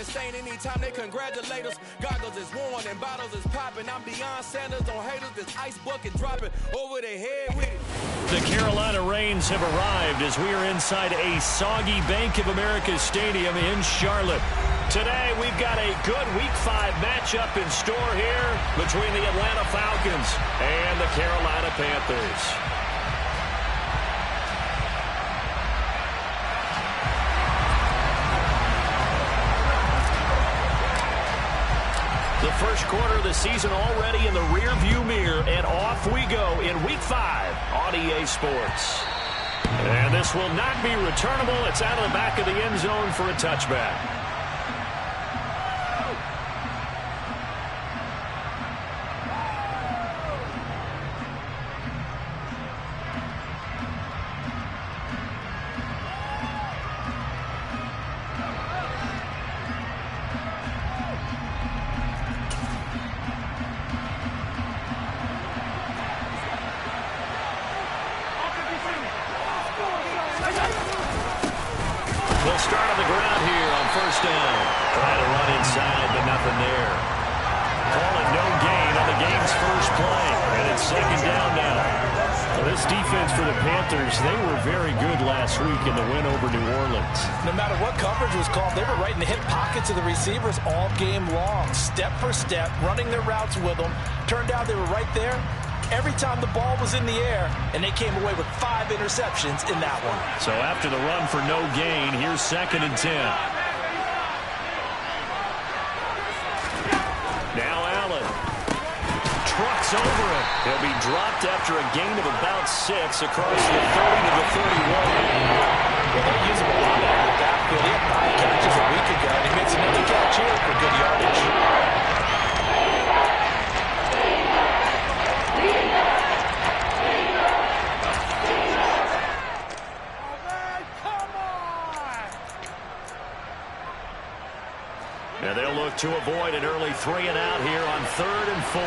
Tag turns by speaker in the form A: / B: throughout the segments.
A: stain anytime they congratulate us. Goggles is worn and bottles is popping. I'm Deion Sanders on haters. This ice bucket dropping over their head with it.
B: The Carolina Rains have arrived as we are inside a soggy Bank of America Stadium in Charlotte. Today we've got a good Week 5 matchup in store here between the Atlanta Falcons and the Carolina Panthers. The first quarter of the season already in the rearview mirror, and off we go in Week 5 on EA Sports. And this will not be returnable. It's out of the back of the end zone for a touchback. They'll start on the ground here on first down. Trying to run inside, but nothing there. Calling no gain on the game's first play. And it's second down now. Well, this defense for the Panthers, they were very good last week in the win over New Orleans.
C: No matter what coverage was called, they were right in the hip pockets of the receivers all game long. Step for step, running their routes with them. Turned out they were right there every time the ball was in the air, and they came away with 5 interceptions in that one.
B: So after the run for no gain, here's 2nd and 10. Now Allen trucks over it. He'll be dropped after a gain of about 6 across the 30 to the 31.
C: Well, they're using a lot out of the backfield. He had 5 catches a week ago, and he makes another catch here for good yardage.
B: And they'll look to avoid an early 3 and out here on 3rd and 4.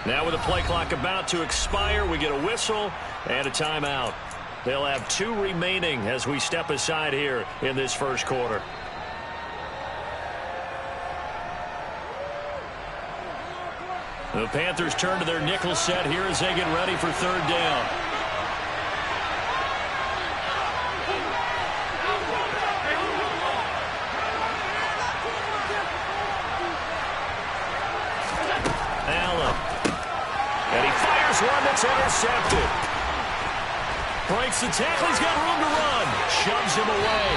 B: Now with the play clock about to expire, we get a whistle and a timeout. They'll have 2 remaining as we step aside here in this first quarter. The Panthers turn to their nickel set here as they get ready for 3rd down. Allen. And he fires one that's intercepted. Breaks the tackle. He's got room to run. Shoves him away.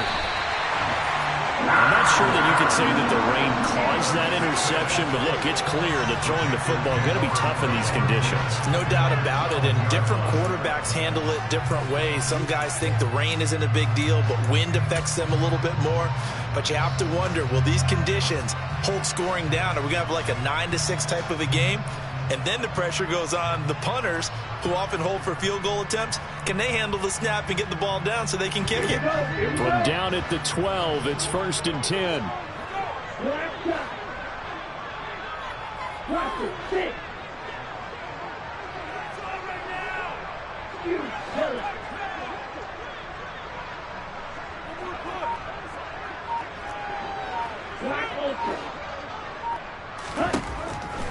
B: I'm not sure that you could say that the rain caused that interception, but look, it's clear that throwing the football is going to be tough in these conditions.
C: No doubt about it, and different quarterbacks handle it different ways. Some guys think the rain isn't a big deal, but wind affects them a little bit more. But you have to wonder, will these conditions hold scoring down? Are we going to have like a 9-6 type of a game? And then the pressure goes on the punters, who often hold for field goal attempts. Can they handle the snap and get the ball down so they can kick it?
B: From down at the 12, it's 1st and 10.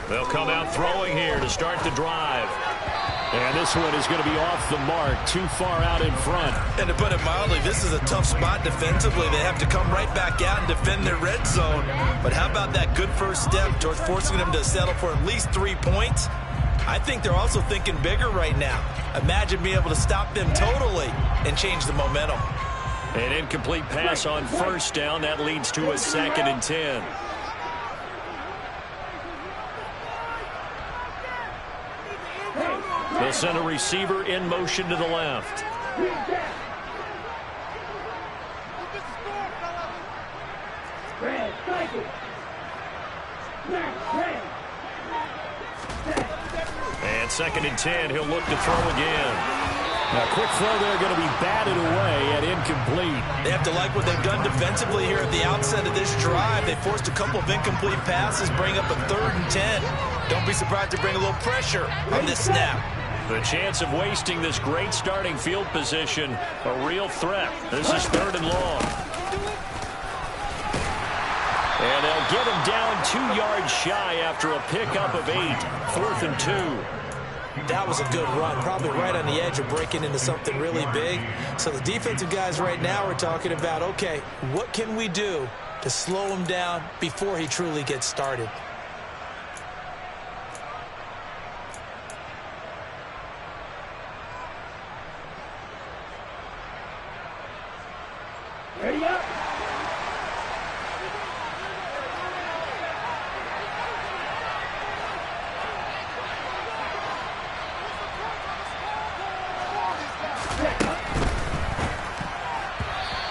B: They'll come out throwing here to start the drive. And this one is going to be off the mark, too far out in front.
C: And to put it mildly, this is a tough spot defensively. They have to come right back out and defend their red zone. But how about that good first step towards forcing them to settle for at least 3 points? I think they're also thinking bigger right now. Imagine being able to stop them totally and change the momentum.
B: An incomplete pass on first down. That leads to a 2nd and 10. They'll send a receiver in motion to the left. And 2nd and 10. He'll look to throw again. A quick throw there going to be batted away and incomplete.
C: They have to like what they've done defensively here at the outset of this drive. They forced a couple of incomplete passes, bring up a 3rd and 10. Don't be surprised to bring a little pressure on this snap.
B: The chance of wasting this great starting field position, a real threat. This is 3rd and long. And they'll get him down 2 yards shy after a pickup of 8. 4th and 2.
C: That was a good run, probably right on the edge of breaking into something really big. So the defensive guys right now are talking about, okay, what can we do to slow him down before he truly gets started?
D: Ready up.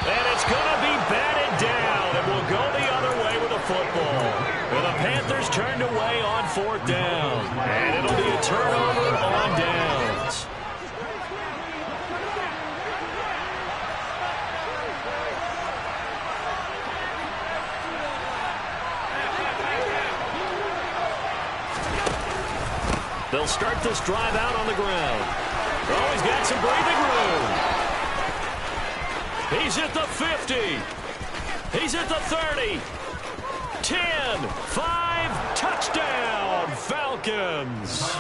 B: And it's going to be batted down. It will go the other way with a football. And the Panthers turned away on 4th down. And it'll be a turnover on downs. They'll start this drive out on the ground. Oh, he's got some breathing room. He's at the 50. He's at the 30. 10, 5, touchdown, Falcons.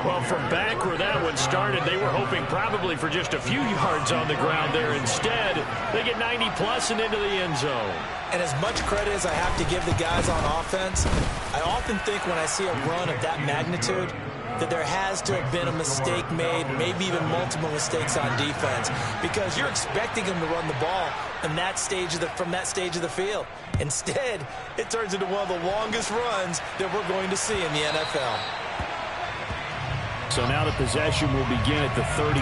B: Well, from back where that one started, they were hoping probably for just a few yards on the ground there. Instead, they get 90-plus and into the end zone.
C: And as much credit as I have to give the guys on offense, I often think when I see a run of that magnitude that there has to have been a mistake made, maybe even multiple mistakes on defense, because you're expecting them to run the ball from that stage of the field. Instead, it turns into one of the longest runs that we're going to see in the NFL.
B: So now the possession will begin at the 35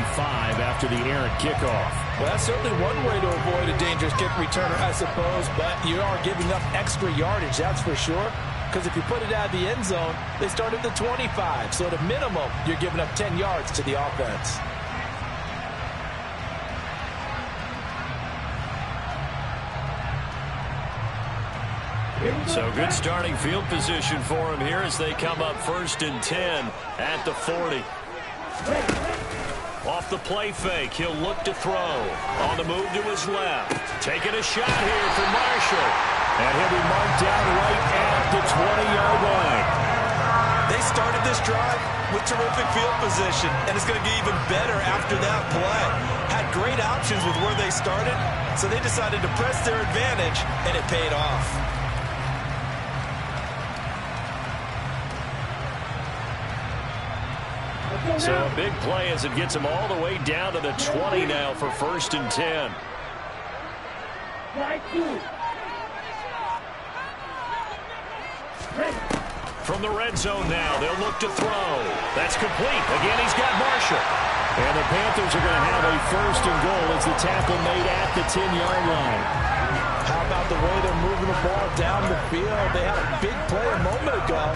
B: after the errant kickoff.
C: Well, that's certainly one way to avoid a dangerous kick returner, I suppose, but you are giving up extra yardage, that's for sure. Because if you put it out of the end zone, they start at the 25. So at a minimum, you're giving up 10 yards to the offense.
B: So good starting field position for him here as they come up 1st and 10 at the 40. Off the play fake, he'll look to throw. On the move to his left. Taking a shot here for Marshall. And he'll be marked down right at the 20-yard line.
C: They started this drive with terrific field position, and it's going to get even better after that play. Had great options with where they started, so they decided to press their advantage, and it paid off.
B: So a big play as it gets him all the way down to the 20 now for 1st and 10. From the red zone now, they'll look to throw. That's complete. Again, he's got Marshall. And the Panthers are going to have a 1st and goal as the tackle made at the 10-yard line.
C: How about the way they're moving the ball down the field? They had a big play a moment ago.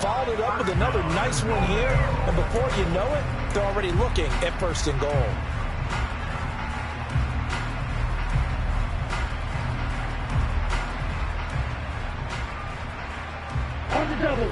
C: Followed it up with another nice one here. And before you know it, they're already looking at 1st and goal.
D: On the double.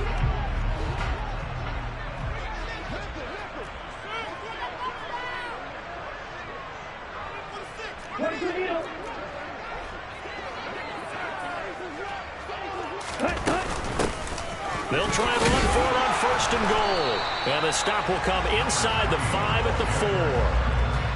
B: They'll try and run for it on 1st and goal. And the stop will come inside the 5 at the 4.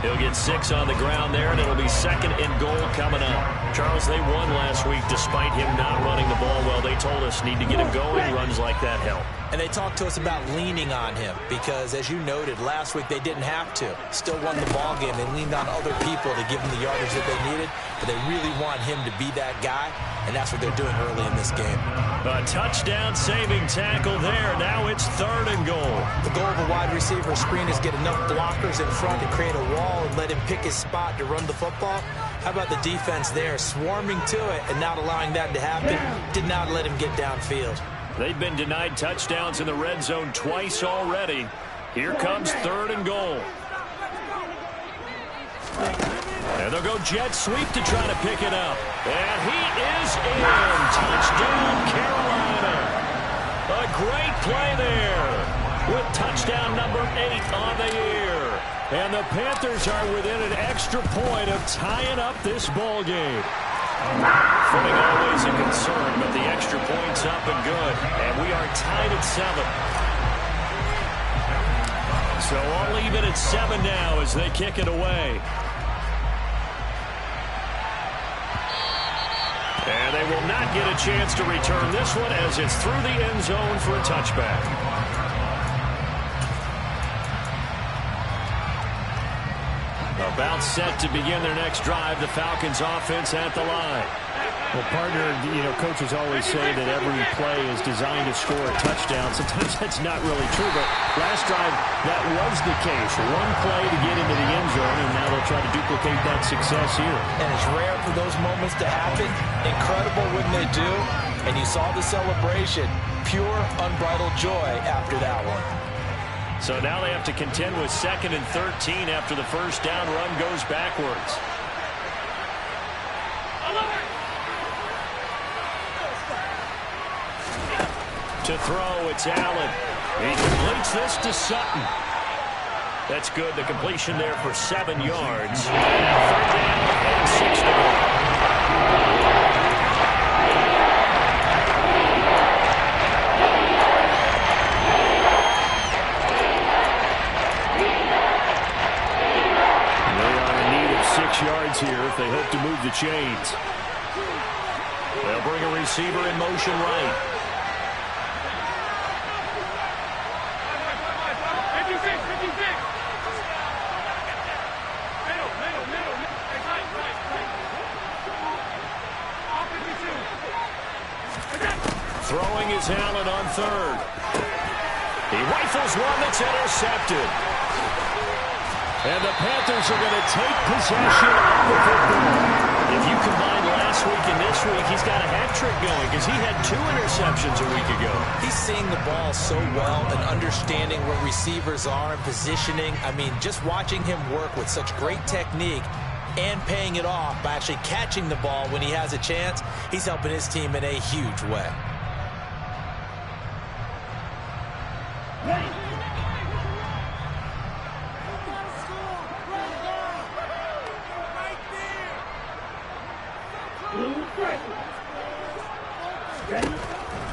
B: He'll get 6 on the ground there, and it'll be 2nd and goal coming up. Charles, they won last week despite him not running the ball well. They told us need to get him going. Runs like that help.
C: And they talked to us about leaning on him because, as you noted, last week they didn't have to. Still won the ball game. They leaned on other people to give them the yardage that they needed, but they really want him to be that guy, and that's what they're doing early in this game.
B: A touchdown-saving tackle there. Now it's 3rd and goal.
C: The goal of a wide receiver screen is get enough blockers in front to create a wall and let him pick his spot to run the football. How about the defense there, swarming to it and not allowing that to happen? Did not let him get downfield.
B: They've been denied touchdowns in the red zone twice already. Here comes 3rd and goal. And they'll go jet sweep to try to pick it up. And he is in. Touchdown, Carolina. A great play there with touchdown number 8 on the year. And the Panthers are within an extra point of tying up this ball game. Footing always a concern, but the extra point's up and good. And we are tied at 7. So all even at 7 now as they kick it away. And they will not get a chance to return this one as it's through the end zone for a touchback. About set to begin their next drive, the Falcons offense at the line.
D: Well, partner, coaches always say that every play is designed to score a touchdown. Sometimes that's not really true, but last drive, that was the case. One play to get into the end zone, and now they'll try to duplicate that success here.
C: And it's rare for those moments to happen. Incredible when they do. And you saw the celebration. Pure, unbridled joy after that one.
B: So now they have to contend with 2nd and 13 after the first down run goes backwards. To throw, it's Allen. He completes this to Sutton. That's good. The completion there for 7 yards. And 3rd down and 6 to go. They are in need of 6 yards here if they hope to move the chains. They'll bring a receiver in motion right. Throwing is Allen on 3rd. He rifles one that's intercepted. And the Panthers are going to take possession of the football. If you combine last week and this week, he's got a hat trick going because he had 2 interceptions a week ago.
C: He's seeing the ball so well and understanding where receivers are and positioning. I mean, just watching him work with such great technique and paying it off by actually catching the ball when he has a chance, he's helping his team in a huge way.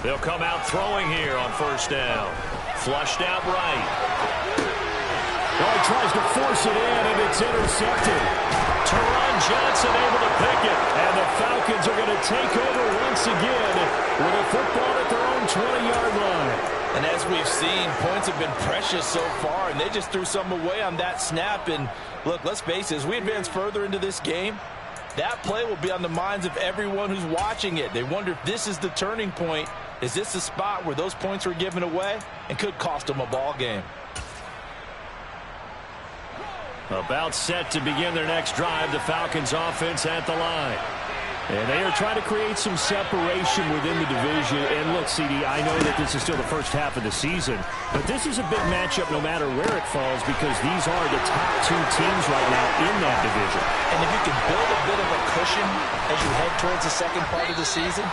B: They'll come out throwing here on 1st down. Flushed out right.
D: Oh, he tries to force it in, and it's intercepted.
B: Teron Johnson able to pick it.
D: And the Falcons are going to take over once again with a football at their own 20-yard line.
C: And as we've seen, points have been precious so far, and they just threw some away on that snap. And look, let's face it, as we advance further into this game, that play will be on the minds of everyone who's watching it. They wonder if this is the turning point. Is this the spot where those points were given away and could cost them a ball game?
B: About set to begin their next drive, the Falcons offense at the line.
D: And they are trying to create some separation within the division. And look, CD, I know that this is still the first half of the season, but this is a big matchup no matter where it falls because these are the top 2 teams right now in that division.
C: And if you can build a bit of a cushion as you head towards the second part of the season,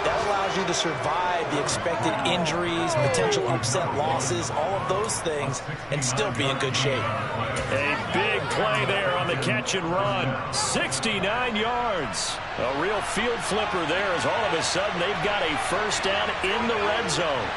C: that allows you to survive the expected injuries, potential upset losses, all of those things, and still be in good shape.
B: A big play there on the catch and run. 69 yards. A real field flipper there as all of a sudden they've got a 1st down in the red zone.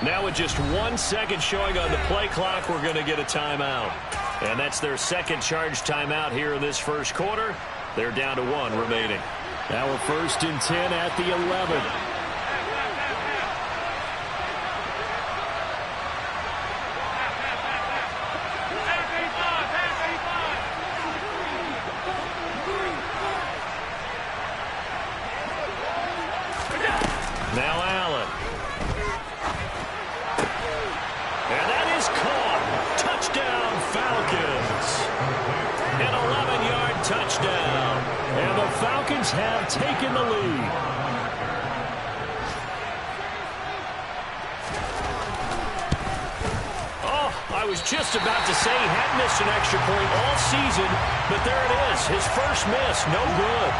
B: Now with just 1 second showing on the play clock, we're going to get a timeout. And that's their second charge timeout here in this first quarter. They're down to 1 remaining.
D: Now a 1st and 10 at the 11.
B: Now Allen. And that is caught. Touchdown, Falcons. An 11-yard touchdown.
D: And the Falcons have taken the lead.
B: I was just about to say he had missed an extra point all season, but there it is. His first miss, no good.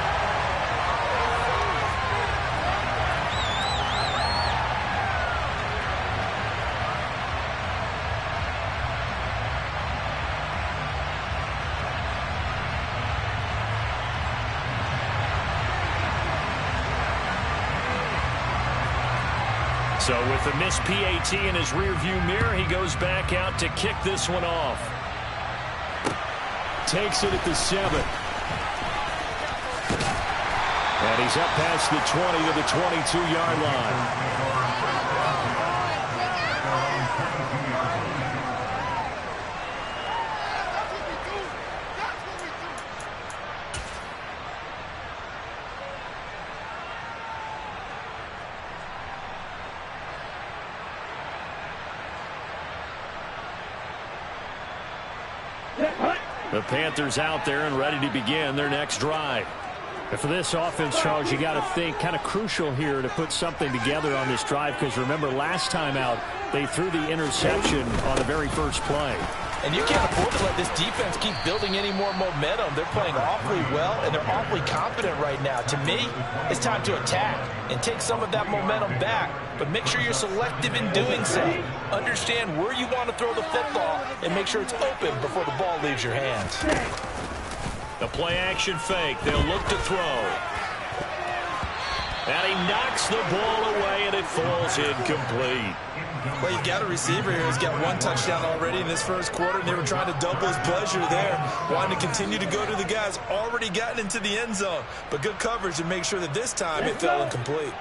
B: So with the missed PAT in his rearview mirror, he goes back out to kick this one off.
D: Takes it at the 7. And he's up past the 20 to the 22-yard line.
B: The Panthers out there and ready to begin their next drive.
D: And for this offense, Charles, you got to think kind of crucial here to put something together on this drive, because remember last time out they threw the interception on the very first play.
C: And you can't afford to let this defense keep building any more momentum. They're playing awfully well, and they're awfully confident right now. To me, it's time to attack and take some of that momentum back, but make sure you're selective in doing so. Understand where you want to throw the football and make sure it's open before the ball leaves your hands.
B: The play-action fake. They'll look to throw. And he knocks the ball away, and it falls incomplete.
C: Well, you got a receiver here who's got one touchdown already in this first quarter, and they were trying to double his pleasure there, wanting to continue to go to the guys already gotten into the end zone. But good coverage to make sure that this time it fell incomplete.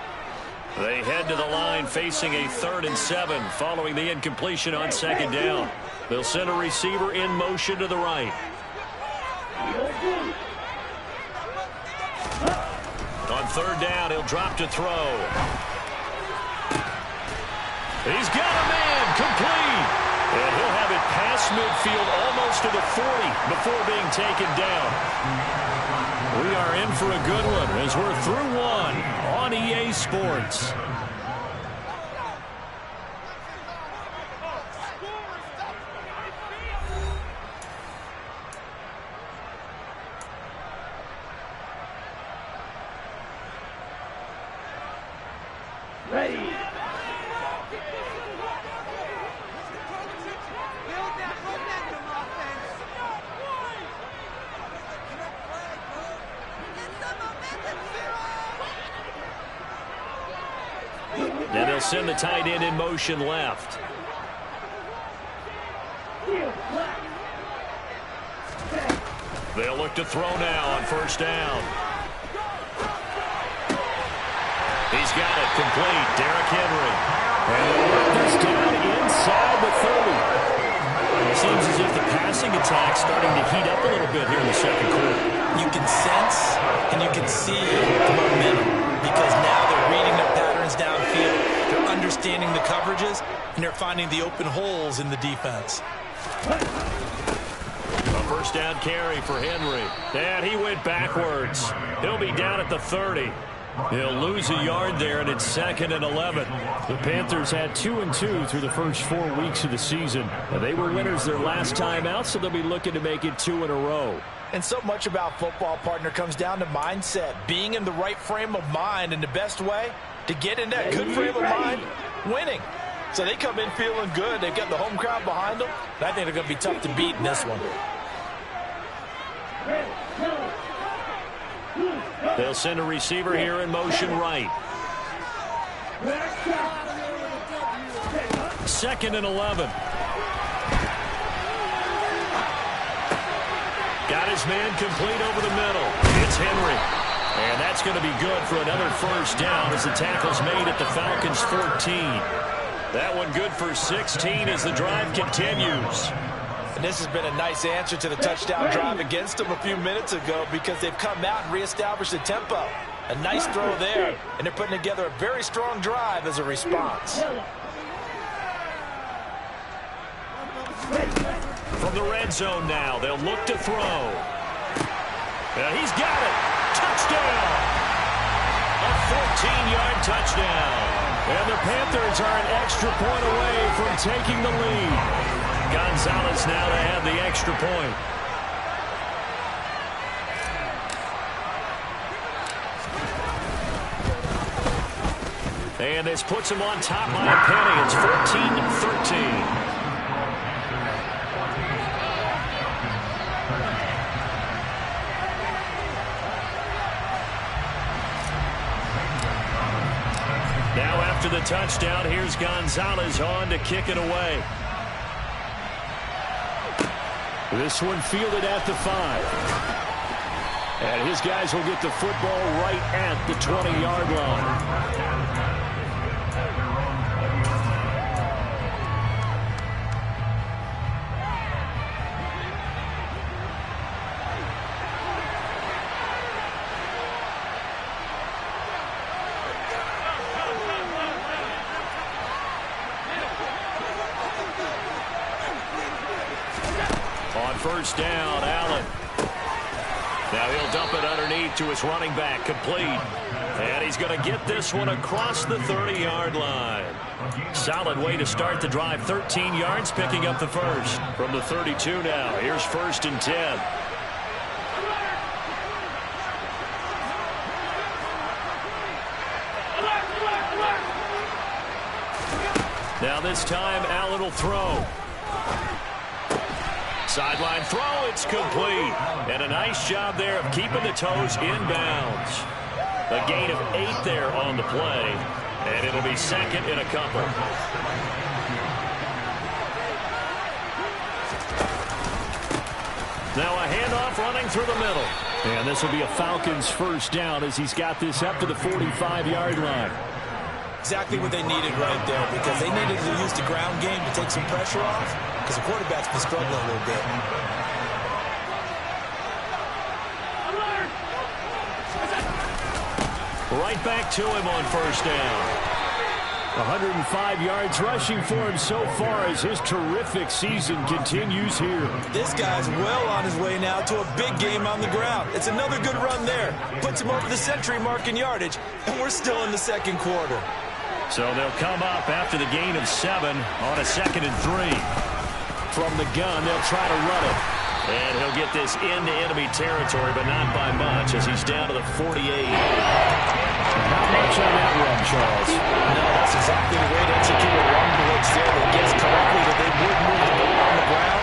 B: They head to the line facing a 3rd and 7 following the incompletion on 2nd down. They'll send a receiver in motion to the right. On 3rd down, he'll drop to throw. He's got a man, complete. And he'll have it past midfield almost to the 40 before being taken down. We are in for a good one as we're through one on EA Sports.
E: Ready.
B: And they'll send the tight end in motion left. They'll look to throw now on 1st down. He's got it complete. Derrick Henry.
D: And he's down inside the 30.
B: It seems as if the passing attack's starting to heat up a little bit here in the second quarter.
C: You can sense and you can see the momentum because now they're reading their patterns downfield, they're understanding the coverages, and they're finding the open holes in the defense.
B: A 1st down carry for Henry. And he went backwards. He'll be down at the 30. He'll lose a yard there, and it's 2nd and 11.
D: The Panthers had 2-2 through the first 4 weeks of the season. They were winners their last time out, so they'll be looking to make it 2 in a row.
C: And so much about football, partner, comes down to mindset, being in the right frame of mind, and the best way to get in that good frame of mind, winning. So they come in feeling good. They've got the home crowd behind them, and I think they're going to be tough to beat in this one.
B: They'll send a receiver here in motion right. 2nd and 11. Got his man complete over the middle. It's Henry. And that's going to be good for another 1st down as the tackle's made at the Falcons' 14. That one good for 16 as the drive continues.
C: And this has been a nice answer to the touchdown drive against them a few minutes ago because they've come out and reestablished the tempo. A nice throw there, and they're putting together a very strong drive as a response.
B: From the red zone now, they'll look to throw. He's got it. Touchdown. A 14-yard touchdown.
D: And the Panthers are an extra point away from taking the lead.
B: Gonzalez now to have the extra point. And this puts him on top by a penny. It's 14-13. Now after the touchdown, here's Gonzalez on to kick it away.
D: This one fielded at the 5. And his guys will get the football right at the 20-yard line.
B: First down, Allen. Now he'll dump it underneath to his running back, complete. And he's going to get this one across the 30-yard line. Solid way to start the drive. 13 yards, picking up the first. From the 32 now, here's 1st and 10. Now this time, Allen will throw. Sideline throw, it's complete. And a nice job there of keeping the toes inbounds. A gain of 8 there on the play. And it'll be second in a couple. Now a handoff running through the middle.
D: And this will be a Falcons first down as he's got this up to the 45-yard line.
C: Exactly what they needed right there, because they needed to use the ground game to take some pressure off, because the quarterback's been struggling a little bit.
B: Right back to him on first down.
D: 105 yards rushing for him so far as his terrific season continues here.
C: This guy's well on his way now to a big game on the ground. It's another good run there. Puts him over the century mark in yardage, and we're still in the second quarter.
B: So they'll come up after the gain of 7 on a 2nd and 3.
D: From the gun, they'll try to run it.
B: And he'll get this into enemy territory, but not by much as he's down to the 48.
D: Not much on that run, Charles.
C: No, that's exactly the way to execute a run blitz there. They guessed correctly that they would move the ball on the ground,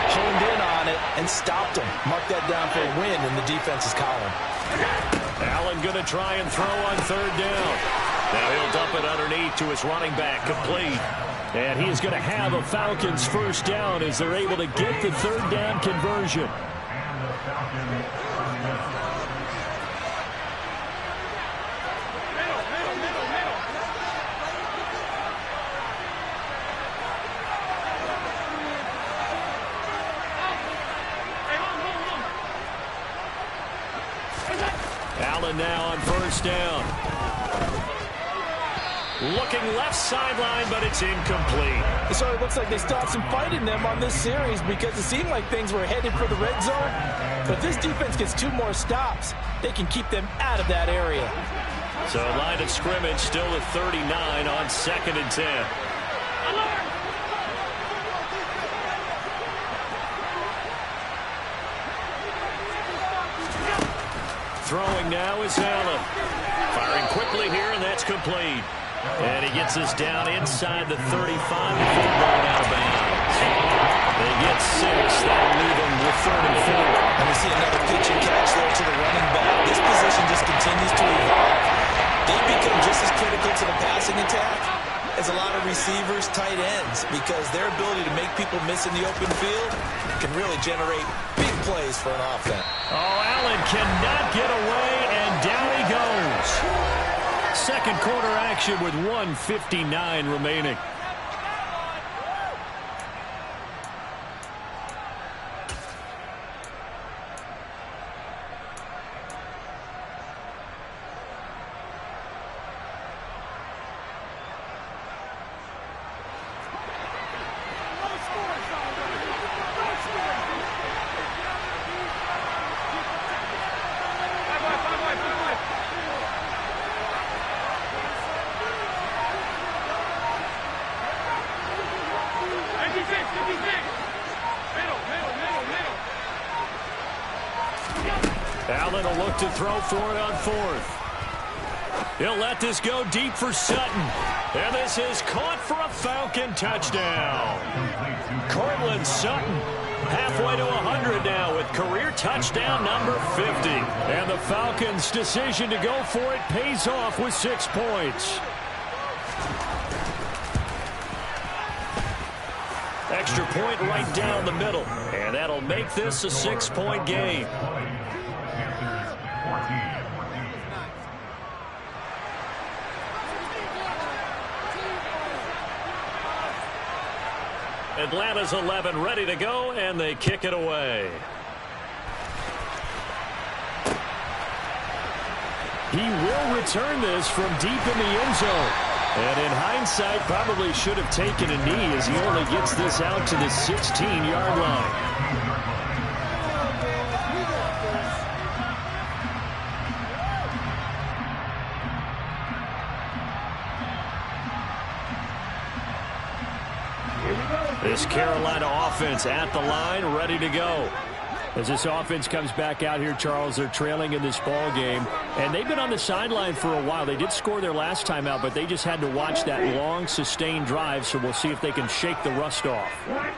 C: honed in on it, and stopped them. Mark that down for a win in the defense's column.
B: Allen going to try and throw on 3rd down. Now he'll dump it underneath to his running back, complete.
D: And he is going to have a Falcons first down as they're able to get the 3rd down conversion.
B: Allen now on first down. Looking left sideline, but it's incomplete.
C: So it looks like they still have some fight in them on this series, because it seemed like things were headed for the red zone. But if this defense gets 2 more stops, they can keep them out of that area.
B: So line of scrimmage still at 39 on 2nd and 10. Throwing now is Allen. Firing quickly here, and that's complete. And he gets us down inside the 35 before going out of bounds. They get 6. That'll leave them with 3rd and 4.
C: And we see another pitch and catch there to the running back. This position just continues to evolve. They've become just as critical to the passing attack as a lot of receivers, tight ends, because their ability to make people miss in the open field can really generate big plays for an offense.
B: Oh, Allen cannot get away, and down he goes. Second quarter action with 1:59 remaining. Allen will look to throw for it on fourth. He'll let this go deep for Sutton. And this is caught for a Falcon touchdown. Cortland Sutton halfway to 100 now with career touchdown number 50. And the Falcons' decision to go for it pays off with 6 points. Extra point right down the middle. And that'll make this a 6-point game. Atlanta's 11 ready to go, and they kick it away. He will return this from deep in the end zone. And in hindsight, probably should have taken a knee as he only gets this out to the 16-yard line. This Carolina offense at the line, ready to go. As this offense comes back out here, Charles, they're trailing in this ball game. And they've been on the sideline for a while. They did score their last time out, but they just had to watch that long, sustained drive. So we'll see if they can shake the rust off.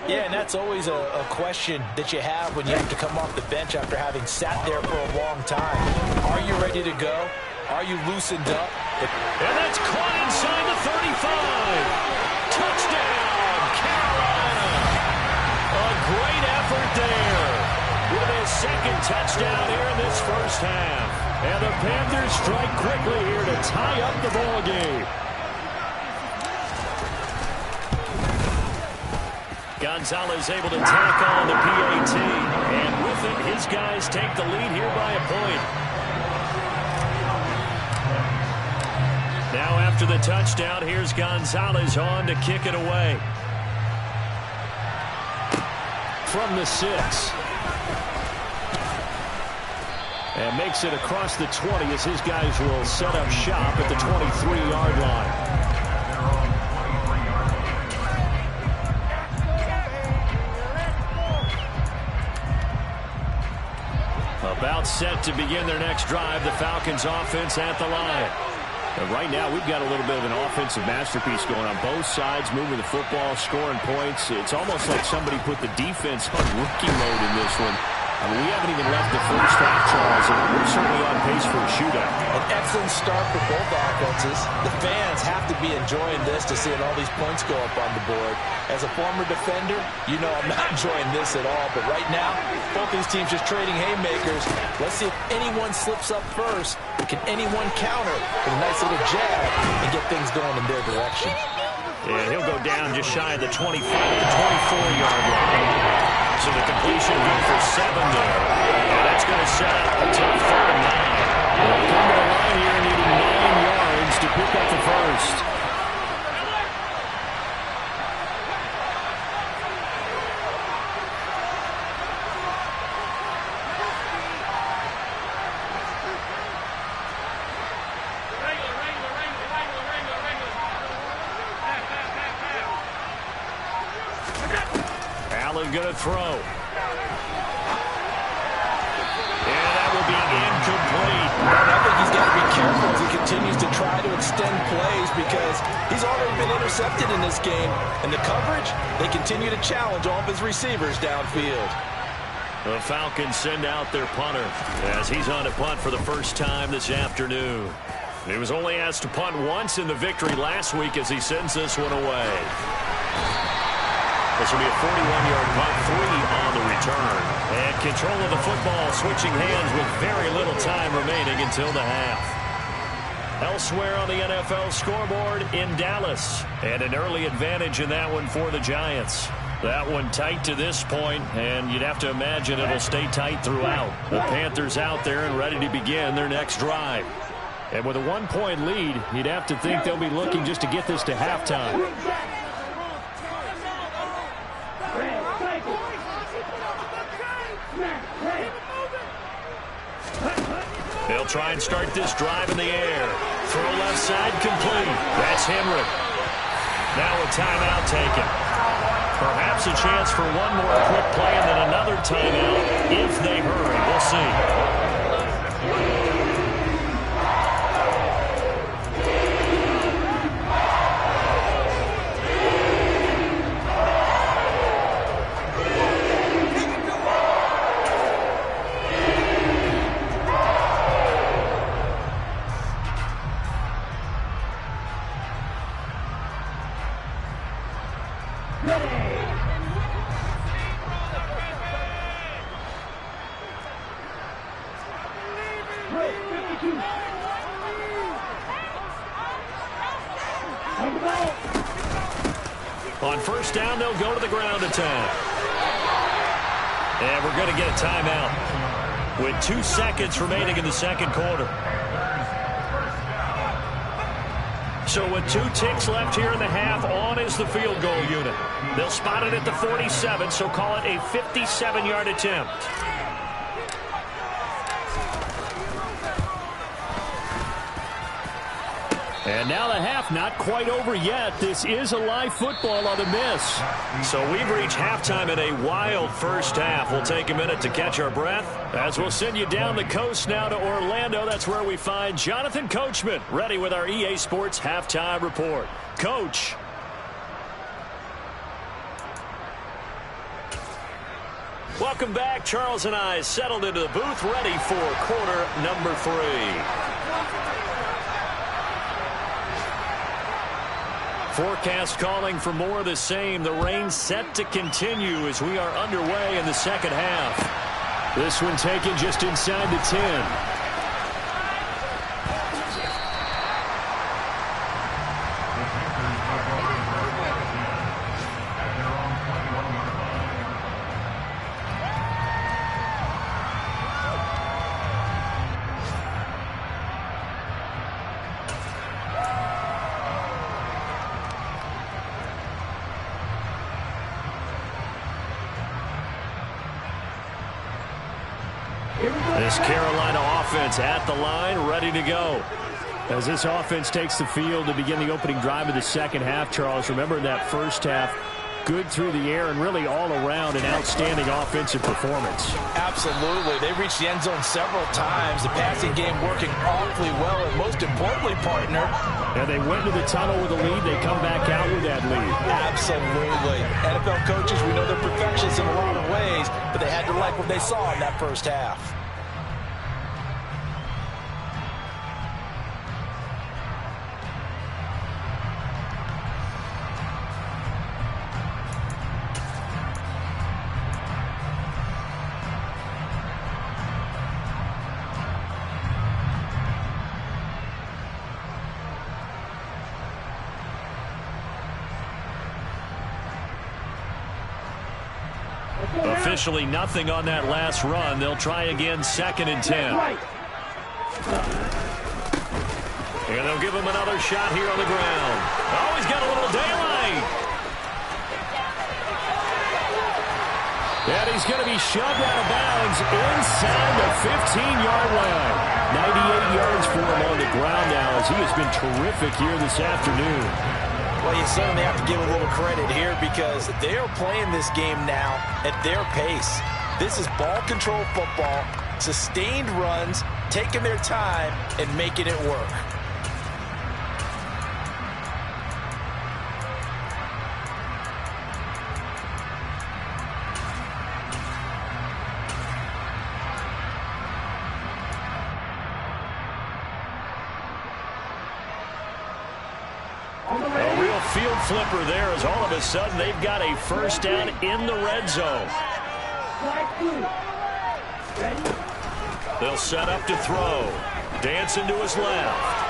C: Yeah, and that's always a question that you have when you have to come off the bench after having sat there for a long time. Are you ready to go? Are you loosened up?
B: And that's caught inside the 35. Touchdown, Carolina. A great effort there. With his second touchdown here in this first half. And the Panthers strike quickly here to tie up the ball game. Gonzalez able to tack on the PAT. And with it, his guys take the lead here by a point. Now after the touchdown, here's Gonzalez on to kick it away. From the 6. And makes it across the 20 as his guys will set up shop at the 23-yard line. About set to begin their next drive, the Falcons offense at the line. And right now, we've got a little bit of an offensive masterpiece going on both sides, moving the football, scoring points. It's almost like somebody put the defense on rookie mode in this one. I mean, we haven't even left the first half, Charles, and we're certainly on pace for a shootout.
C: An excellent start for both offenses. The fans have to be enjoying this to seeing all these points go up on the board. As a former defender, you know I'm not enjoying this at all. But right now, both these teams just trading haymakers. Let's see if anyone slips up first. Can anyone counter with a nice little jab and get things going in their direction?
B: Yeah, he'll go down just shy of the 25 to 24-yard line. So the completion good for 7 there. And that's going to set up a tough 3rd and 9. They'll come to the line here needing 9 yards to pick up the first. Going to throw. And that will be incomplete.
C: I think he's got to be careful as he continues to try to extend plays because he's already been intercepted in this game. And the coverage, they continue to challenge all of his receivers downfield.
B: The Falcons send out their punter as he's on to punt for the first time this afternoon. He was only asked to punt once in the victory last week as he sends this one away. This will be a 41-yard punt, 3 on the return. And control of the football, switching hands with very little time remaining until the half. Elsewhere on the NFL scoreboard in Dallas. And an early advantage in that one for the Giants. That one tight to this point, and you'd have to imagine it'll stay tight throughout. The Panthers out there and ready to begin their next drive. And with a 1-point lead, you'd have to think they'll be looking just to get this to halftime. They'll try and start this drive in the air. Throw left side complete. That's Henry. Now a timeout taken. Perhaps a chance for one more quick play and then another timeout if they hurry. We'll see. On first down, they'll go to the ground attack. And we're going to get a timeout with 2 seconds remaining in the second quarter. So with 2 ticks left here in the half, on is the field goal unit. They'll spot it at the 47, so call it a 57-yard attempt.
D: And now the half not quite over yet. This is a live football on the miss.
B: So we've reached halftime in a wild first half. We'll take a minute to catch our breath
D: as we'll send you down the coast now to Orlando. That's where we find Jonathan Coachman ready with our EA Sports halftime report. Coach.
B: Welcome back. Charles and I settled into the booth ready for quarter number 3. Forecast calling for more of the same. The rain set to continue as we are underway in the second half.
D: This one taken just inside the 10.
B: This Carolina offense at the line, ready to go.
D: As this offense takes the field to begin the opening drive of the second half, Charles, remember in that first half, good through the air and really all around an outstanding offensive performance.
C: Absolutely. They reached the end zone several times. The passing game working awfully well, and most importantly, partner.
D: And they went to the tunnel with a lead. They come back out with that lead.
C: Absolutely. NFL coaches, we know they're perfectionists in a lot of ways, but they had to like what they saw in that first half.
B: Officially nothing on that last run. They'll try again, 2nd and 10. And they'll give him another shot here on the ground. Oh, he's got a little daylight.
D: And he's going to be shoved out of bounds inside the 15-yard line. 98 yards for him on the ground now as he has been terrific here this afternoon.
C: Well, you certainly have to give a little credit here because they're playing this game now at their pace. This is ball control football, sustained runs, taking their time, and making it work.
B: Field flipper there as all of a sudden they've got a first down in the red zone. They'll set up to throw. Dancing to his left.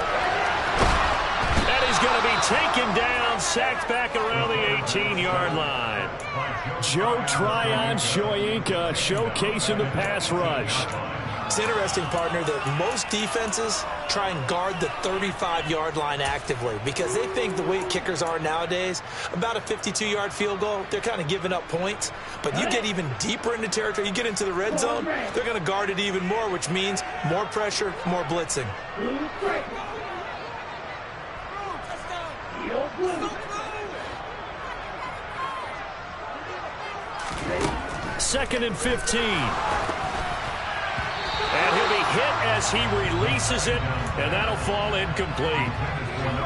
B: And he's going to be taken down, sacked back around the 18-yard line.
D: Joe Tryon-Shoyinka showcasing the pass rush.
C: It's interesting, partner, that most defenses try and guard the 35-yard line actively because they think the way kickers are nowadays, about a 52-yard field goal, they're kind of giving up points. But you get even deeper into territory, you get into the red zone, they're going to guard it even more, which means more pressure, more blitzing.
B: 2nd and 15. And he'll be hit as he releases it, and that'll fall incomplete.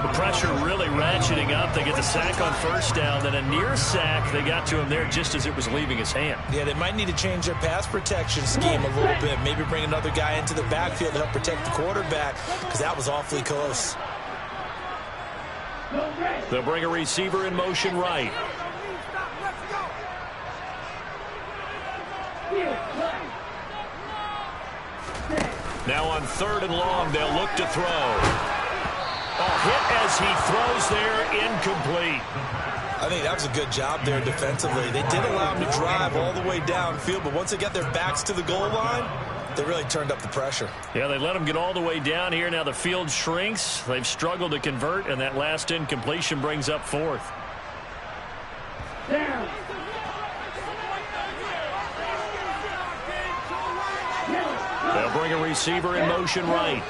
B: The pressure really ratcheting up. They get the sack on first down, then a near sack. They got to him there just as it was leaving his hand.
C: Yeah, they might need to change their pass protection scheme a little bit. Maybe bring another guy into the backfield to help protect the quarterback, because that was awfully close.
B: They'll bring a receiver in motion right. Now on 3rd and long, they'll look to throw. Hit as he throws there, incomplete.
C: I think that was a good job there defensively. They did allow him to drive all the way downfield, but once they got their backs to the goal line, they really turned up the pressure.
B: Yeah, they let him get all the way down here. Now the field shrinks. They've struggled to convert, and that last incompletion brings up 4th.
E: Down.
B: They'll bring a receiver in motion right.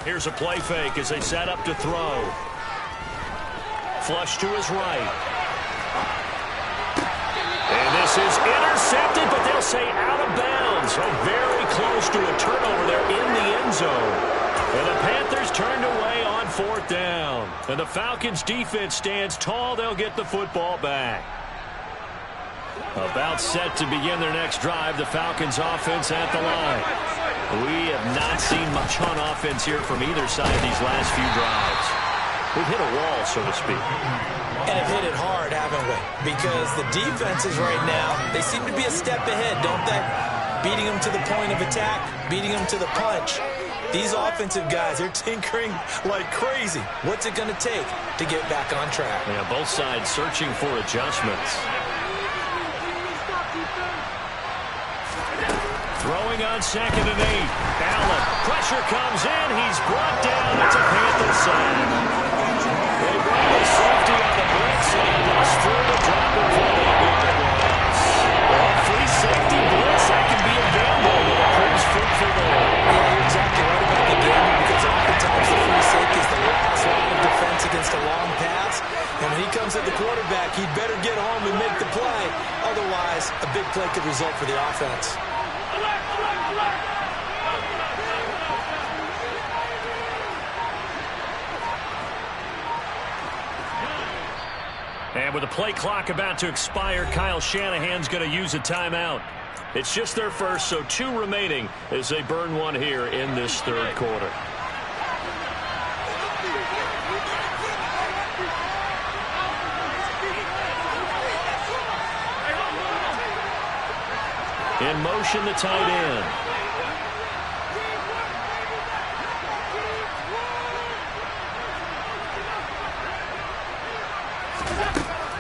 B: Here's a play fake as they set up to throw. Flush to his right. And this is intercepted, but they'll say out of bounds. So very close to a turnover there in the end zone. And the Panthers turned away on 4th down. And the Falcons defense stands tall. They'll get the football back. About set to begin their next drive. The Falcons offense at the line. We have not seen much on offense here from either side these last few drives. We've hit a wall, so to speak.
C: And have hit it hard, haven't we? Because the defenses right now, they seem to be a step ahead, don't they? Beating them to the point of attack, beating them to the punch. These offensive guys, they're tinkering like crazy. What's it going to take to get back on track?
B: Yeah, both sides searching for adjustments. Throwing on 2nd and 8. Allen. Pressure comes in. He's brought down. It's a Panther sack. They bring the safety on the blitz, and he busts through the drop and for the yard loss. Free safety blitz, that can be a gamble, but it proves fruitful there.
C: Yeah, you're exactly right about the gamble, because oftentimes the free safety is the last line of defense against a long pass. And when he comes at the quarterback, he'd better get home and make the play. Otherwise, a big play could result for the offense.
B: And with the play clock about to expire, Kyle Shanahan's going to use a timeout. It's just their first, so 2 remaining as they burn one here in this 3rd quarter. In motion, the tight end.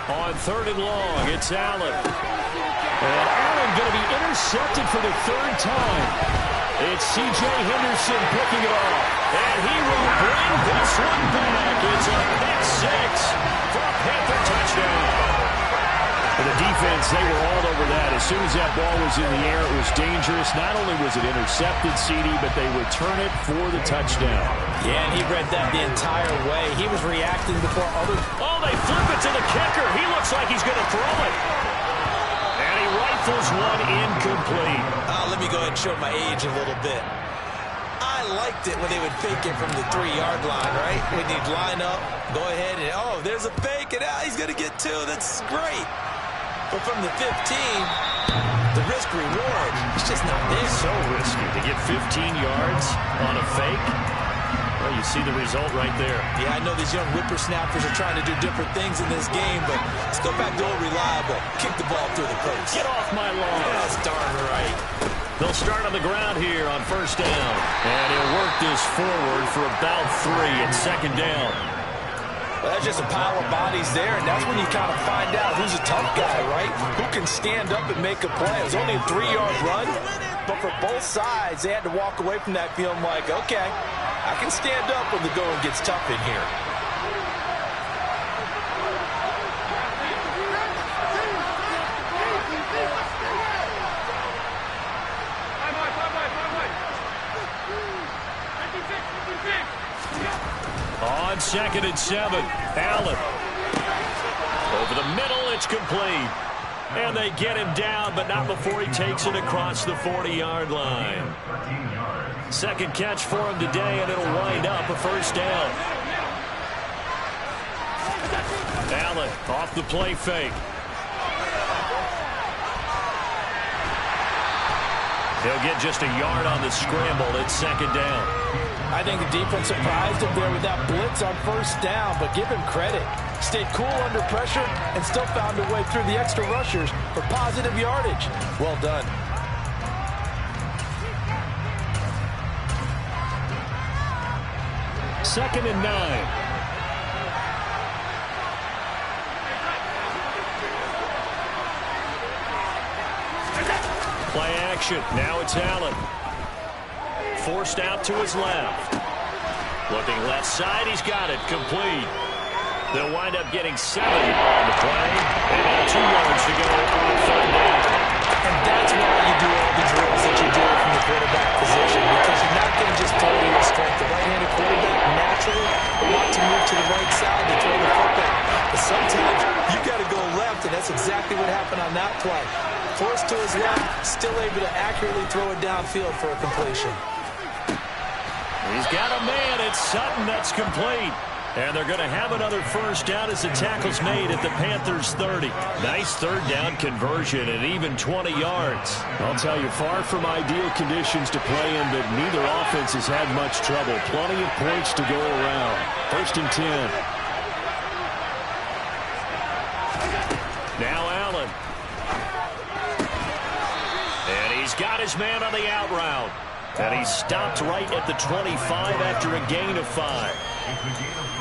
B: On 3rd and long, it's Allen. And Allen going to be intercepted for the 3rd time. It's C.J. Henderson picking it off. And he will bring this one back. It's a pick 6 for a Panther touchdown. And the defense, they were all over that. As soon as that ball was in the air, it was dangerous. Not only was it intercepted, CD, but they return it for the touchdown.
C: Yeah, and he read that the entire way. He was reacting before others.
B: Oh, they flip it to the kicker. He looks like he's going to throw it. And he rifles one incomplete.
C: Let me go ahead and show my age a little bit. I liked it when they would fake it from the 3-yard line, right? When you'd line up, go ahead, and oh, there's a fake, and he's going to get 2. That's great. But from the 15, the risk-reward, it's just not there.
B: So risky to get 15 yards on a fake. Well, you see the result right there.
C: Yeah, I know these young whippersnappers are trying to do different things in this game, but let's go back to old reliable. Kick the ball through the post.
B: Get off my lawn.
C: That's darn right.
B: They'll start on the ground here on 1st down. And he'll work this forward for about 3 at 2nd down.
C: Well, that's just a pile of bodies there, and that's when you kind of find out who's a tough guy, right? Who can stand up and make a play. It was only a 3-yard run, but for both sides, they had to walk away from that feeling like, okay, I can stand up when the going gets tough in here.
B: 2nd and 7. Allen. Over the middle, it's complete. And they get him down, but not before he takes it across the 40-yard line. Second catch for him today, and it'll wind up a first down. Allen off the play fake. He'll get just a yard on the scramble. It's 2nd down.
C: I think the defense surprised him there with that blitz on first down, but give him credit. Stayed cool under pressure and still found a way through the extra rushers for positive yardage. Well done.
B: Second and 9. Play action. Now it's Allen. Forced out to his left. Looking left side. He's got it. Complete. They'll wind up getting 7 on the play. And now 2 yards to go on 3rd down.
C: And that's why you do all the drills that you do from the quarterback position, because you're not going to just play to your strength. The right-handed quarterback naturally will want to move to the right side to throw the football. But sometimes you've got to go left, and that's exactly what happened on that play. Forced to his left, still able to accurately throw it downfield for a completion.
B: He's got a man. It's Sutton. That's complete. And they're going to have another first down as the tackle's made at the Panthers' 30. Nice 3rd down conversion and even 20 yards.
D: I'll tell you, far from ideal conditions to play in, but neither offense has had much trouble. Plenty of points to go around. 1st and 10.
B: Now Allen. And he's got his man on the out route. And he's stopped right at the 25 after a gain of 5.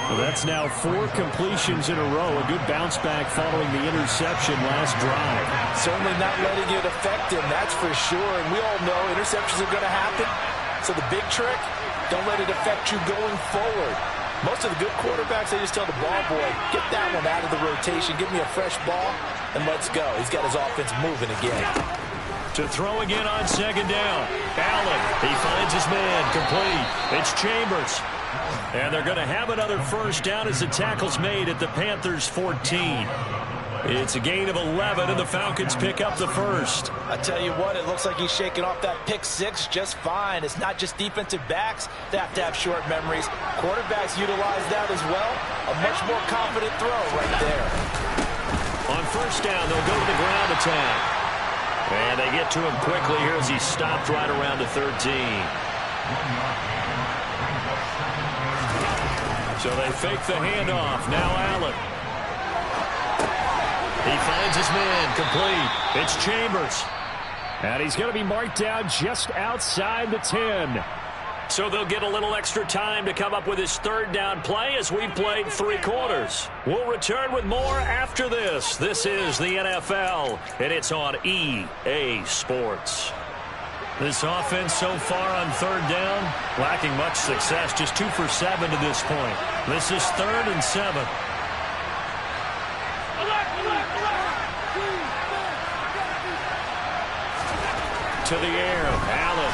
D: Well, that's now 4 completions in a row. A good bounce back following the interception last drive.
C: Certainly not letting it affect him, that's for sure. And we all know interceptions are going to happen. So the big trick, don't let it affect you going forward. Most of the good quarterbacks, they just tell the ball boy, get that one out of the rotation, give me a fresh ball, and let's go. He's got his offense moving again.
B: To throw again on 2nd down. Allen, he finds his man, complete. It's Chambers. And they're going to have another first down as the tackle's made at the Panthers' 14. It's a gain of 11, and the Falcons pick up the first.
C: I tell you what, it looks like he's shaking off that pick 6 just fine. It's not just defensive backs that have to have short memories. Quarterbacks utilize that as well. A much more confident throw right there.
B: On first down, they'll go to the ground attack. And they get to him quickly here as he stopped right around the 13. So they fake the handoff. Now Allen. He finds his man, complete. It's Chambers.
D: And he's going to be marked down just outside the 10.
B: So they'll get a little extra time to come up with his 3rd down play as we've played 3 quarters. We'll return with more after this. This is the NFL, and it's on EA Sports. This offense so far on 3rd down, lacking much success, just 2 for 7 to this point. This is 3rd and 7. To the air, Allen.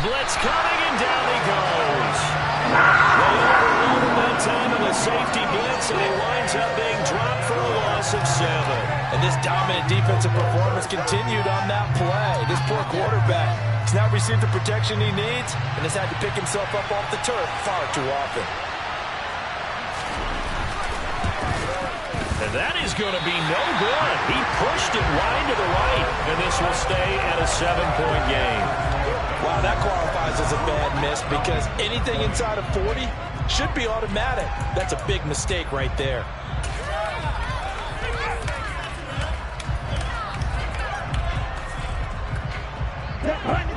B: Blitz coming, and down he goes. They overload him that time in a safety blitz, and he winds up being dropped for a loss of 7.
C: And this dominant defensive performance continued on that play. This poor quarterback has not received the protection he needs and has had to pick himself up off the turf far too often.
B: And that is going to be no good. He pushed it wide to the right, and this will stay at a 7-point game.
C: Wow, that qualifies as a bad miss because anything inside of 40 should be automatic. That's a big mistake right there.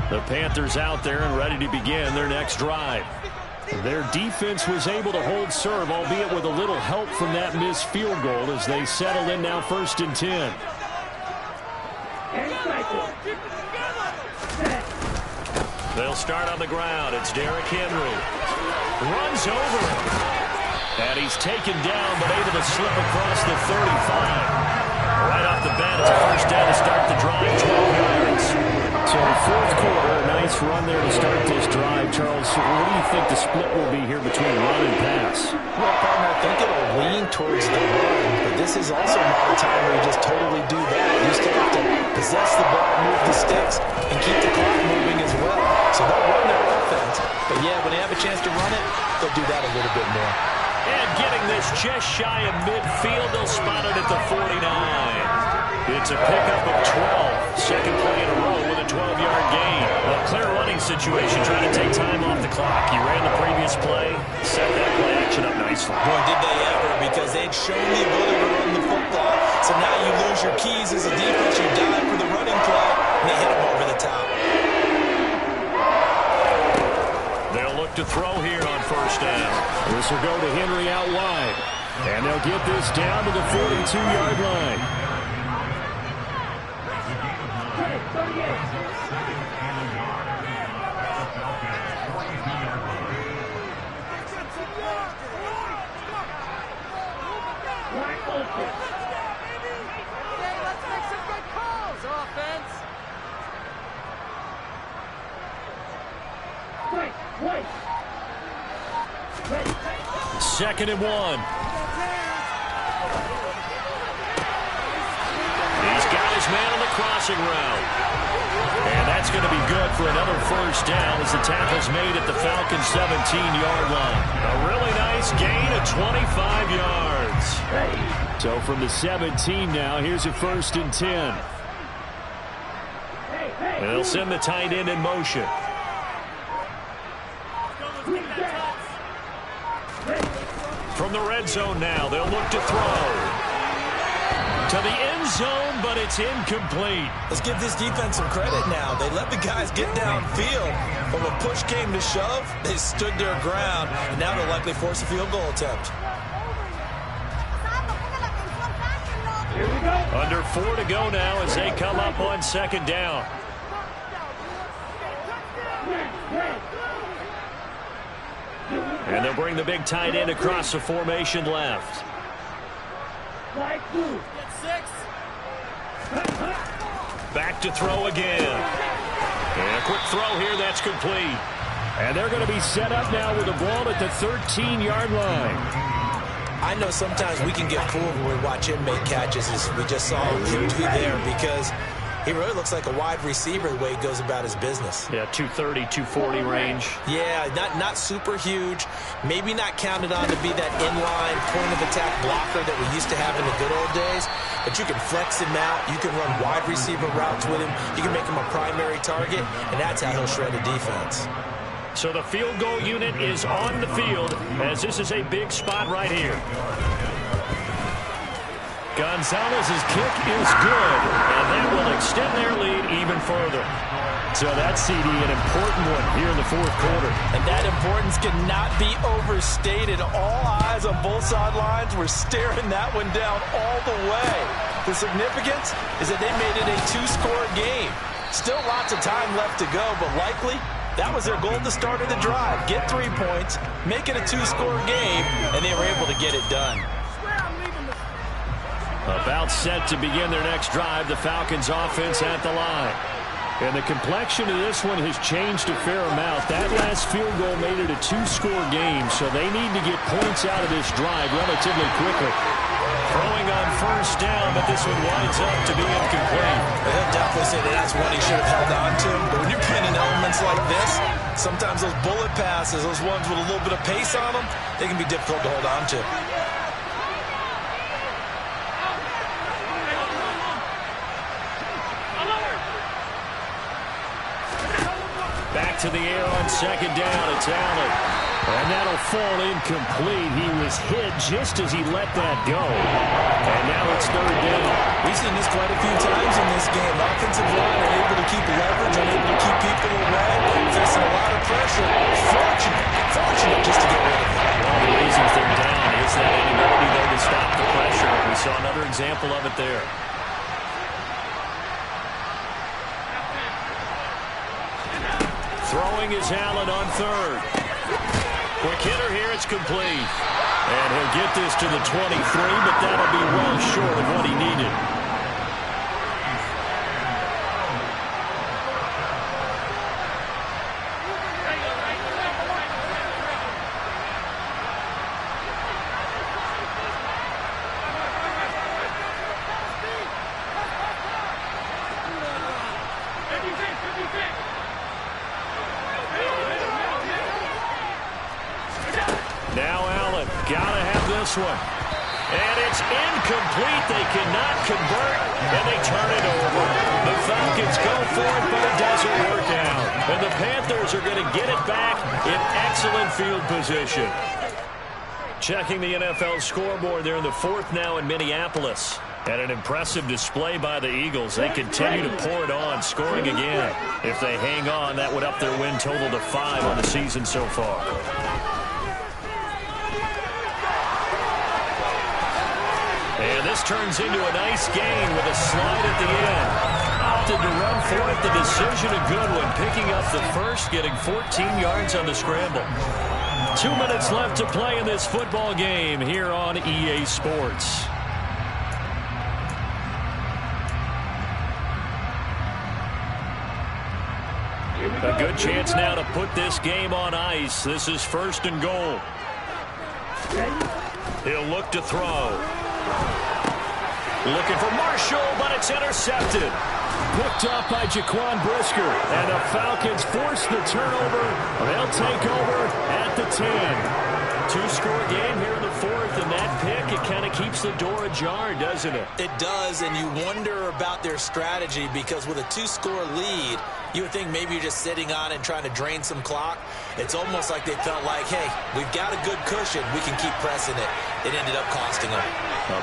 B: The Panthers out there and ready to begin their next drive.
D: Their defense was able to hold serve, albeit with a little help from that missed field goal as they settle in now 1st and 10.
B: They'll start on the ground. It's Derrick Henry. Runs over him. And he's taken down but able to slip across the 35. Right off the bat, it's a first down to start the drive, 12 yards.
D: So 4th quarter, a nice run there to start this drive. Charles, what do you think the split will be here between run and pass?
C: Well, partner, I think it'll lean towards the run, but this is also not a time where you just totally do that. You still have to possess the ball, move the sticks, and keep the clock moving as well. So they'll run their offense, but yeah, when they have a chance to run it, they'll do that a little bit more.
B: And getting this just shy of midfield, they'll spot it at the 49. It's a pickup of 12. Second play in a row with a 12-yard gain. A clear running situation, trying to take time off the clock. He ran the previous play, set that play action up nicely.
C: Boy, did they ever, because they'd shown the ability to run the football. So now you lose your keys as a defense. You dive for the running play, and they hit him over the top.
B: They'll look to throw here on first down.
D: This will go to Henry out wide. And they'll get this down to the 42-yard line.
B: Second and 1. He's got his man on the crossing route. And that's going to be good for another first down as the tackle's made at the Falcons' 17-yard line. A really nice gain of 25 yards.
D: So from the 17 now, here's a 1st and 10.
B: And they'll send the tight end in motion. From the red zone now, they'll look to throw. To the end zone, but it's incomplete.
C: Let's give this defense some credit now. They let the guys get downfield, but when push came to shove, they stood their ground, and now they'll likely force a field goal attempt.
B: Under 4 to go now as they come up on second down. And they'll bring the big tight end across the formation left. Back to throw again. And a quick throw here, that's complete.
D: And they're going to be set up now with the ball at the 13-yard line.
C: I know sometimes we can get fooled when we watch him make catches, as we just saw him do there, because he really looks like a wide receiver the way he goes about his business.
B: Yeah, 230, 240 range.
C: Yeah, not super huge. Maybe not counted on to be that inline point-of-attack blocker that we used to have in the good old days. But you can flex him out. You can run wide receiver routes with him. You can make him a primary target, and that's how he'll shred a defense.
B: So the field goal unit is on the field as this is a big spot right here. Gonzalez's kick is good, and that will extend their lead even further.
D: So that's, CD, an important one here in the 4th quarter.
C: And that importance cannot be overstated. All eyes on both sidelines were staring that one down all the way. The significance is that they made it a 2-score game. Still lots of time left to go, but likely that was their goal at the start of the drive. Get 3 points, make it a 2-score game, and they were able to get it done.
D: About set to begin their next drive, the Falcons offense at the line. And the complexion of this one has changed a fair amount. That last field goal made it a 2-score game, so they need to get points out of this drive relatively quickly.
B: Throwing on first down, but this one winds up to be incomplete.
C: He'll definitely say that that's one he should have held on to. But when you're playing in elements like this, sometimes those bullet passes, those ones with a little bit of pace on them, they can be difficult to hold on to.
B: Back to the air on second down. It's Allen.
D: And that'll fall incomplete. He was hit just as he let that go. And now it's 3rd down.
C: We've seen this quite a few times in this game. Offensive line are able to keep leverage, are able to keep people away, facing a lot of pressure. Fortunate just to get rid of it.
B: One of the reasons they're down is that inability, though, to stop the pressure. We saw another example of it there. Throwing is Allen on 3rd. Quick hitter here, it's complete. And he'll get this to the 23, but that'll be well short of what he needed. this one. And it's incomplete. They cannot convert, and they turn it over. The Falcons go for it, but it doesn't work out. And the Panthers are going to get it back in excellent field position. Checking the NFL scoreboard, they're in the fourth now in Minneapolis. And an impressive display by the Eagles. They continue to pour it on, scoring again. If they hang on, that would up their win total to 5 on the season so far. And this turns into a nice gain with a slide at the end. Opted to run for it. The decision a good one. Picking up the first, getting 14 yards on the scramble. 2 minutes left to play in this football game here on EA Sports. A good chance now to put this game on ice. This is 1st and goal. He'll look to throw. Looking for Marshall, but it's intercepted.
D: Picked up by Jaquan Brisker. And the Falcons force the turnover. They'll take over at the 10.
B: 2-score game here in the fourth, and that pick, it kind of keeps the door ajar, doesn't it?
C: It does, and you wonder about their strategy because with a 2-score lead, you would think maybe you're just sitting on it and trying to drain some clock. It's almost like they felt like, hey, we've got a good cushion. We can keep pressing it. It ended up costing them.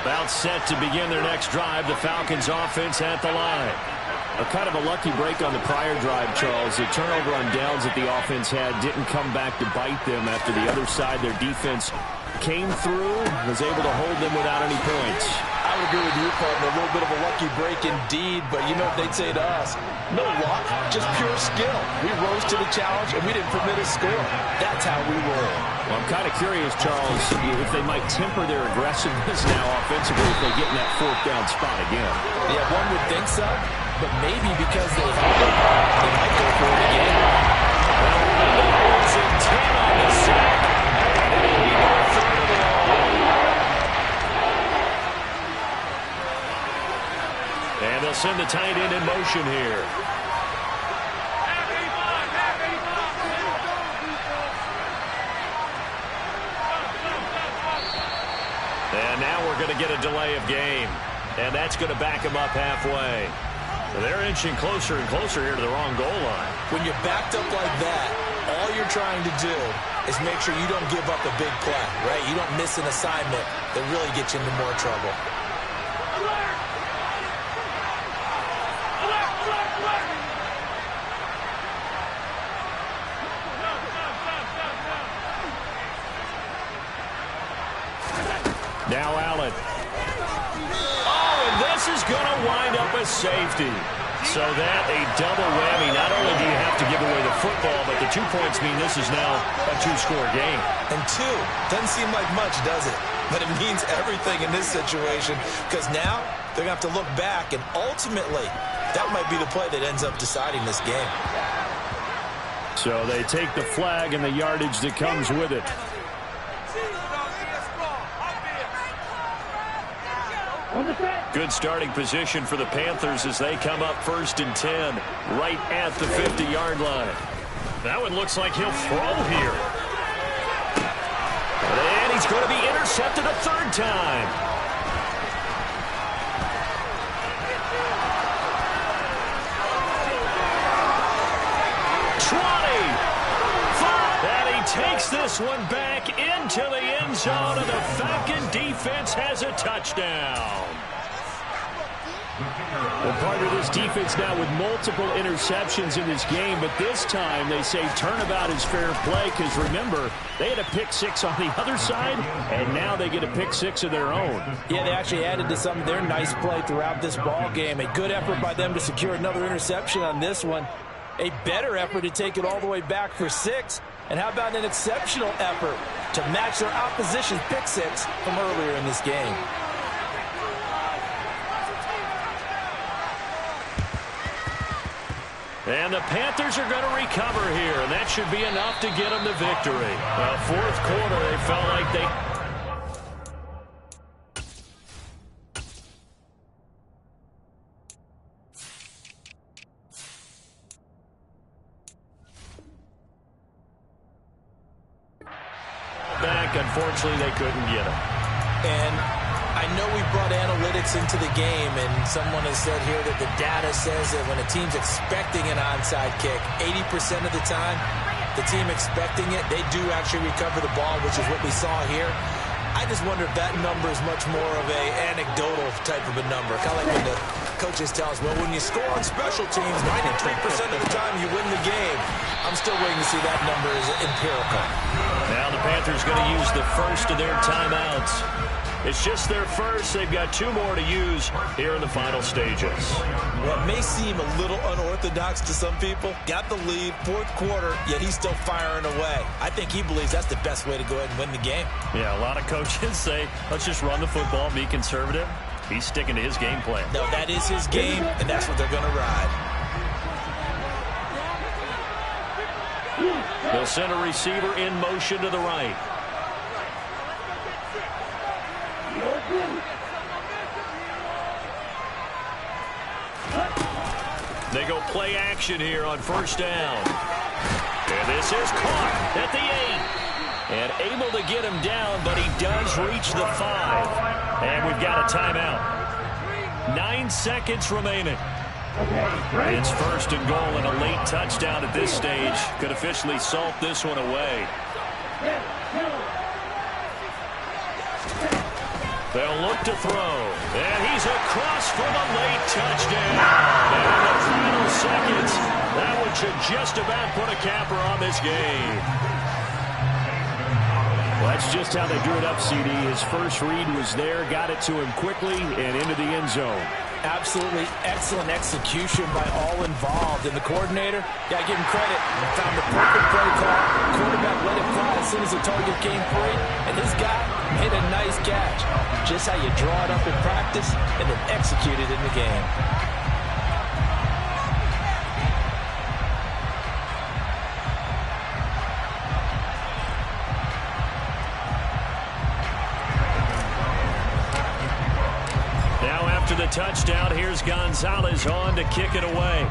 D: About set to begin their next drive. The Falcons offense at the line. A kind of a lucky break on the prior drive, Charles. The turnover on downs that the offense had didn't come back to bite them after the other side. Their defense came through, was able to hold them without any points.
C: I would agree with you, partner. A little bit of a lucky break indeed, but you know what they'd say to us? No luck, just pure skill. We rose to the challenge, and we didn't permit a score. That's how we roll.
D: Well, I'm kind of curious, Charles, if they might temper their aggressiveness now offensively if they get in that 4th down spot again.
C: Yeah, one would think so, but maybe because they might go for it again.
B: It's a 10 on the sack. And they'll send the tight end in motion here. And now we're going to get a delay of game. And that's going to back them up halfway. They're inching closer and closer here to the wrong goal line.
C: When you're backed up like that, all you're trying to do is make sure you don't give up a big play, right? You don't miss an assignment that really gets you into more trouble.
B: Now Allen. Oh, and this is going to wind up a safety. So that a double whammy. Not only do you have to give away the football, but the 2 points mean this is now a 2-score game.
C: And 2 doesn't seem like much, does it? But it means everything in this situation because now they're going to have to look back, and ultimately that might be the play that ends up deciding this game.
D: So they take the flag and the yardage that comes with it.
B: Good starting position for the Panthers as they come up 1st and 10 right at the 50-yard line. That one looks like he'll throw here. And he's going to be intercepted a 3rd time. And he takes this one back into the end zone, and the Falcon defense has a touchdown.
D: Well, part of this defense now with multiple interceptions in this game, but this time they say turnabout is fair play because, remember, they had a pick 6 on the other side, and now they get a pick 6 of their own.
C: Yeah, they actually added to some of their nice play throughout this ball game. A good effort by them to secure another interception on this one. A better effort to take it all the way back for 6. And how about an exceptional effort to match their opposition's pick 6 from earlier in this game?
B: And the Panthers are going to recover here, and that should be enough to get them the victory. Well, 4th quarter, they felt like they... back, unfortunately, they couldn't get him.
C: And I know we brought analytics into the game, and someone has said here that the data says that when a team's expecting an onside kick, 80% of the time, the team expecting it, they do actually recover the ball, which is what we saw here. I just wonder if that number is much more of a anecdotal type of a number. Kind of like when the coaches tell us, well, when you score on special teams, 93% of the time you win the game. I'm still waiting to see that number is empirical.
B: Now the Panthers going to use the first of their timeouts. It's just their first. They've got 2 more to use here in the final stages.
C: What may seem a little unorthodox to some people, got the lead, 4th quarter, yet he's still firing away. I think he believes that's the best way to go ahead and win the game.
B: Yeah, a lot of coaches say, let's just run the football, be conservative. He's sticking to his game plan.
C: No, that is his game, and that's what they're going to ride.
B: They'll send a receiver in motion to the right. They go play action here on first down. And this is caught at the 8. And able to get him down, but he does reach the 5. And we've got a timeout. 9 seconds remaining. It's first and goal and a late touchdown at this stage. Could officially salt this one away. They'll look to throw. And he's across for the late touchdown. And in the final seconds, that one should just about put a capper on this game.
D: Well, that's just how they drew it up, CD. His first read was there, got it to him quickly, and into the end zone.
C: Absolutely excellent execution by all involved. And the coordinator, got to give him credit, found the perfect play call. Quarterback let it fly as soon as the target came free. And this guy hit a nice catch. Just how you draw it up in practice and then execute it in the game.
B: After the touchdown, here's Gonzalez on to kick it away.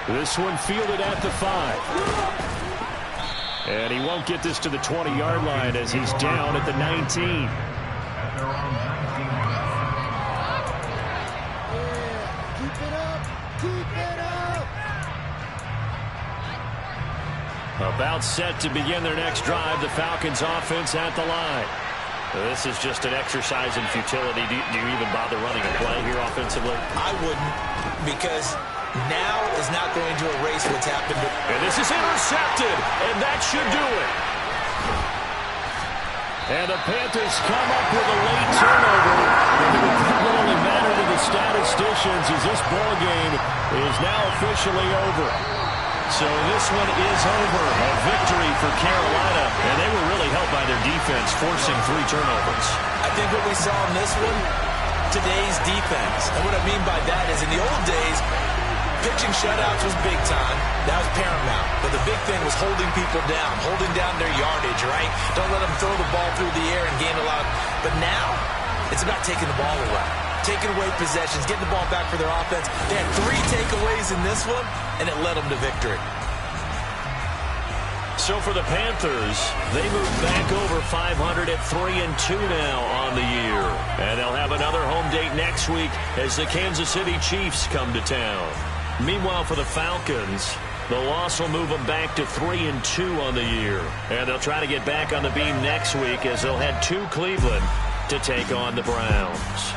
B: This one fielded at the 5. And he won't get this to the 20-yard line as he's down at the 19.
E: Keep it up. Keep it up.
B: About set to begin their next drive. The Falcons offense at the line. This is just an exercise in futility. Do you even bother running a play here offensively?
C: I wouldn't, because now is not going to erase what's happened.
B: And this is intercepted, and that should do it.
D: And the Panthers come up with a late turnover. It will only matter to the statisticians as this ball game is now officially over.
B: So this one is over. A victory for Carolina, and they were really helped by their defense, forcing 3 turnovers.
C: I think what we saw in this one, today's defense. And what I mean by that is in the old days, pitching shutouts was big time. That was paramount. But the big thing was holding people down, holding down their yardage, right? Don't let them throw the ball through the air and gain a lot. But now, it's about taking the ball away. Taking away possessions, getting the ball back for their offense. They had 3 takeaways in this one, and it led them to victory.
B: So for the Panthers, they move back over 500 at 3-2 now on the year. And they'll have another home date next week as the Kansas City Chiefs come to town. Meanwhile, for the Falcons, the loss will move them back to 3-2 on the year. And they'll try to get back on the beam next week as they'll head to Cleveland to take on the Browns.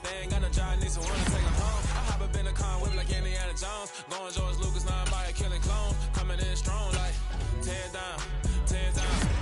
A: They ain't got no job, need someone to take them home. I hop up in the car, whip like Indiana Jones. Going George